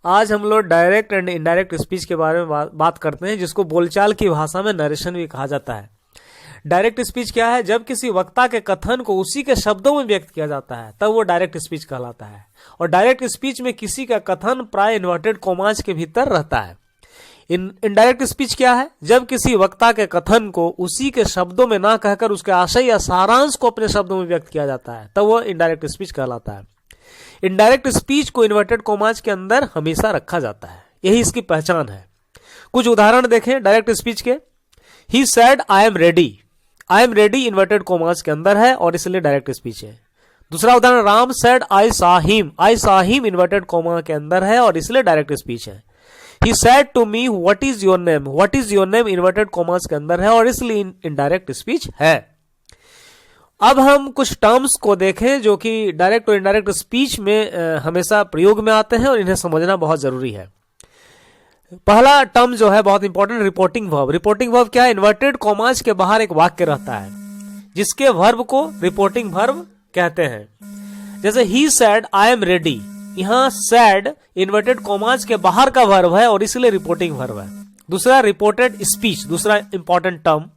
आज हम लोग डायरेक्ट एंड इनडायरेक्ट स्पीच के बारे में बात करते हैं, जिसको बोलचाल की भाषा में नरेशन भी कहा जाता है। डायरेक्ट स्पीच क्या है? जब किसी वक्ता के कथन को उसी के शब्दों में व्यक्त किया जाता है तब वो डायरेक्ट स्पीच कहलाता है। और डायरेक्ट स्पीच में किसी का कथन प्राय इन्वर्टेड कॉमास के भीतर रहता है। इनडायरेक्ट स्पीच क्या है? जब किसी वक्ता के कथन को उसी के शब्दों में ना कहकर उसके आशय या सारांश को अपने शब्दों में व्यक्त किया जाता है तब वो इनडायरेक्ट स्पीच कहलाता है। इनडायरेक्ट स्पीच को इन्वर्टेड कॉमास के अंदर हमेशा रखा जाता है, यही इसकी पहचान है। कुछ उदाहरण देखें डायरेक्ट स्पीच के। ही said I am ready. I am ready inverted commas के अंदर है और इसलिए डायरेक्ट स्पीच है। दूसरा उदाहरण, Ram said I saw him. I saw him inverted comma के अंदर है और इसलिए डायरेक्ट स्पीच है। He said to me what is your name. What is your name inverted commas के अंदर है और इसलिए इनडायरेक्ट स्पीच है। अब हम कुछ टर्म्स को देखें जो कि डायरेक्ट और इनडायरेक्ट स्पीच में हमेशा प्रयोग में आते हैं और इन्हें समझना बहुत जरूरी है। पहला टर्म जो है बहुत important, reporting verb. Reporting verb क्या है? इन्वर्टेड कॉमास के बाहर एक वाक्य रहता है जिसके वर्ब को रिपोर्टिंग वर्ब कहते हैं। जैसे he said I am ready, यहां सेड इन्वर्टेड कॉमास के बाहर का वर्ब है और इसलिए रिपोर्टिंग वर्ब है। दूसरा, रिपोर्टेड स्पीच, दूसरा इंपॉर्टेंट टर्म।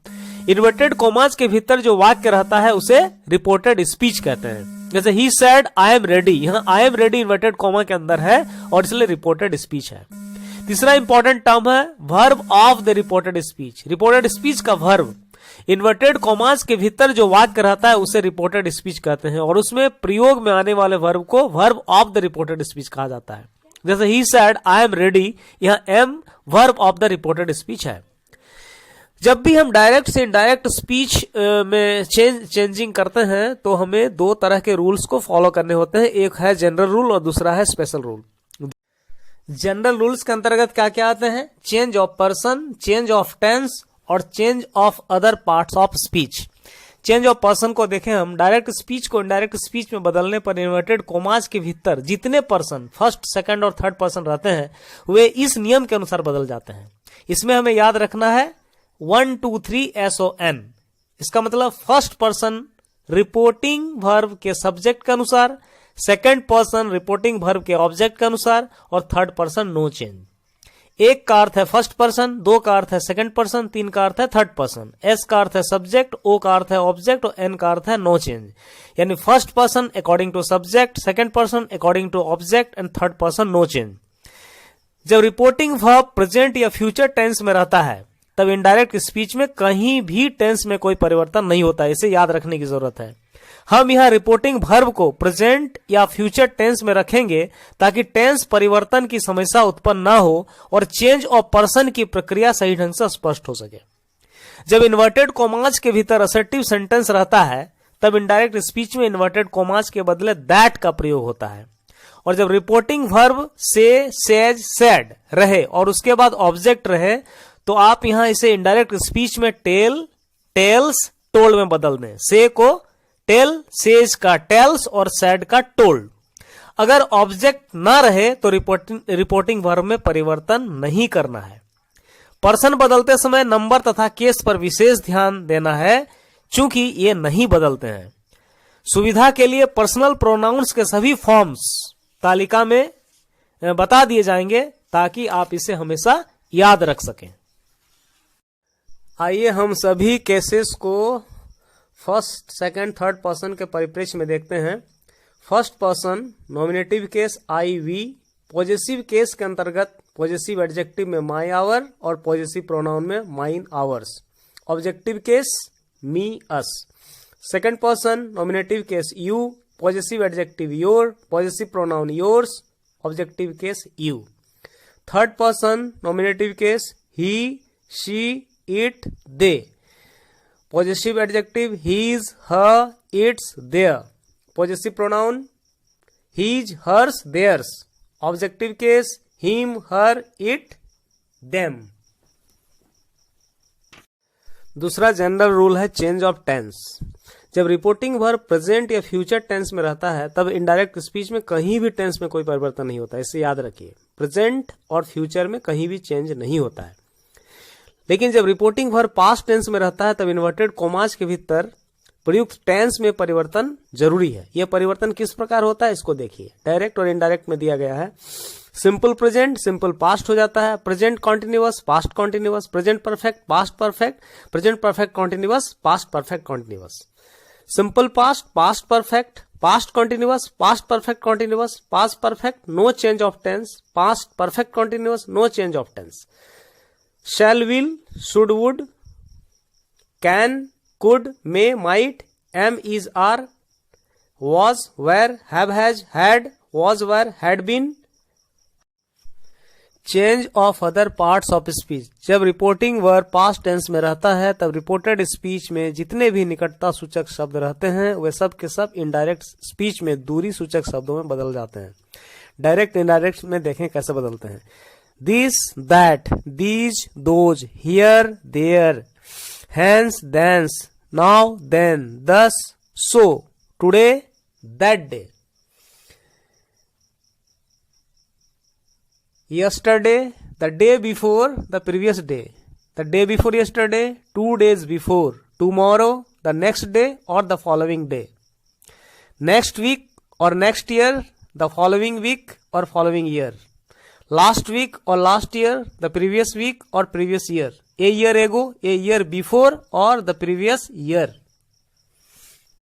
इन्वर्टेड कॉमास के भीतर जो वाक्य रहता है उसे रिपोर्टेड स्पीच कहते हैं। जैसे he said I am ready, यहां I am ready inverted comma के अंदर है और इसलिए रिपोर्टेड स्पीच है। तीसरा इंपॉर्टेंट टर्म है verb of the reported speech. Reported speech का वर्ब इन्वर्टेड कॉमास के भीतर जो वाक्य रहता है उसे रिपोर्टेड स्पीच कहते हैं और उसमें प्रयोग में आने वाले वर्ब को verb of the reported speech कहा जाता है। जैसे he said I am ready, यहां am verb of the reported speech है। जब भी हम डायरेक्ट से इनडायरेक्ट स्पीच में चेंजिंग करते हैं तो हमें दो तरह के रूल्स को फॉलो करने होते हैं। एक है जनरल रूल और दूसरा है स्पेशल रूल। जनरल रूल्स के अंतर्गत क्या क्या आते हैं? Change of person, change of tense और change of other parts of speech. Change of person को देखें हम, डायरेक्ट स्पीच को इनडायरेक्ट स्पीच में बदलने पर इन्वर्टेड कॉमास के भीतर जितने पर्सन फर्स्ट, सेकंड और थर्ड पर्सन रहते हैं वे इस नियम के अनुसार बदल जाते हैं। इसमें हमें याद रखना है 1 2 3 SON। इसका मतलब फर्स्ट पर्सन रिपोर्टिंग वर्ब के सब्जेक्ट के अनुसार, सेकंड पर्सन रिपोर्टिंग वर्ब के ऑब्जेक्ट के अनुसार और थर्ड पर्सन नो चेंज। एक का अर्थ है फर्स्ट पर्सन, दो का अर्थ है सेकंड पर्सन, तीन का अर्थ है थर्ड पर्सन, एस का अर्थ है सब्जेक्ट, ओ का अर्थ है ऑब्जेक्ट और एन का अर्थ है नो चेंज। यानी first person according to subject, second person according to object and third person no change. जब रिपोर्टिंग वर्ब प्रेजेंट या फ्यूचर टेंस में रहता है तब इनडायरेक्ट स्पीच में कहीं भी टेंस में कोई परिवर्तन नहीं होता है, इसे याद रखने की जरूरत है। हम यहां रिपोर्टिंग वर्ब को प्रेजेंट या फ्यूचर टेंस में रखेंगे ताकि टेंस परिवर्तन की समस्या उत्पन्न ना हो और चेंज ऑफ पर्सन की प्रक्रिया सही ढंग से स्पष्ट हो सके। जब इन्वर्टेड कॉमास के भीतर असर्टिव सेंटेंस रहता है तब इनडायरेक्ट स्पीच में इन्वर्टेड कॉमास के बदले दैट का प्रयोग होता है। और जब रिपोर्टिंग वर्ब से, सेज, सेड रहे और उसके बाद ऑब्जेक्ट रहे तो आप यहां इसे इनडायरेक्ट स्पीच में टेल, टेल्स, टोल्ड में बदल दें। से को टेल, सेज का टेल्स और सैड का टोल्ड। अगर ऑब्जेक्ट ना रहे तो रिपोर्टिंग वर्ब में परिवर्तन नहीं करना है। पर्सन बदलते समय नंबर तथा केस पर विशेष ध्यान देना है चूंकि ये नहीं बदलते हैं। सुविधा के लिए पर्सनल प्रोनाउंस के सभी फॉर्म्स तालिका में बता दिए जाएंगे ताकि आप इसे हमेशा याद रख सकें। आइए हम सभी केसेस को फर्स्ट, सेकंड, थर्ड पर्सन के परिप्रेक्ष्य में देखते हैं। First person nominative case I we, possessive case के अंतर्गत पॉजेसिव एडजेक्टिव में माई आवर और पॉजेसिव प्रोनाउन में mine ours. Objective case me us. Second person nominative case you, possessive adjective your, possessive pronoun yours, objective case you. Third person nominative case he, she, it, they, possessive adjective his, her, its, their, possessive pronoun his, hers, theirs, objective case him, her, it, them. दूसरा general rule है change of tense. जब reporting verb present या future tense में रहता है तब indirect speech में कहीं भी टेंस में कोई परिवर्तन नहीं होता, इसे याद रखिए। प्रेजेंट और फ्यूचर में कहीं भी चेंज नहीं होता है। लेकिन जब रिपोर्टिंग वर्ब पास्ट टेंस में रहता है तब इन्वर्टेड कॉमास के भीतर प्रयुक्त टेंस में परिवर्तन जरूरी है। यह परिवर्तन किस प्रकार होता है इसको देखिए। डायरेक्ट और इनडायरेक्ट में दिया गया है। सिंपल प्रेजेंट सिंपल पास्ट हो जाता है, present continuous past continuous, present perfect past perfect, present perfect continuous past perfect continuous, simple past past perfect past continuous past perfect continuous, past perfect no change of tense, past perfect continuous no change of tense, shall will should would can could may might am is are was were have has had was were had been, change of other parts of speech. जब reporting verb past tense में रहता है तब reported speech में जितने भी निकटता सूचक शब्द रहते हैं वे सब के सब इनडायरेक्ट स्पीच में दूरी सूचक शब्दों में बदल जाते हैं। डायरेक्ट इनडायरेक्ट में देखें कैसे बदलते हैं। This that these those here there hence thence now then thus so today that day, yesterday the day before the previous day, the day before yesterday 2 days before, tomorrow the next day or the following day, next week or next year, the following week or following year, last week or last year, the previous week or previous year, a year ago, a year before or the previous year।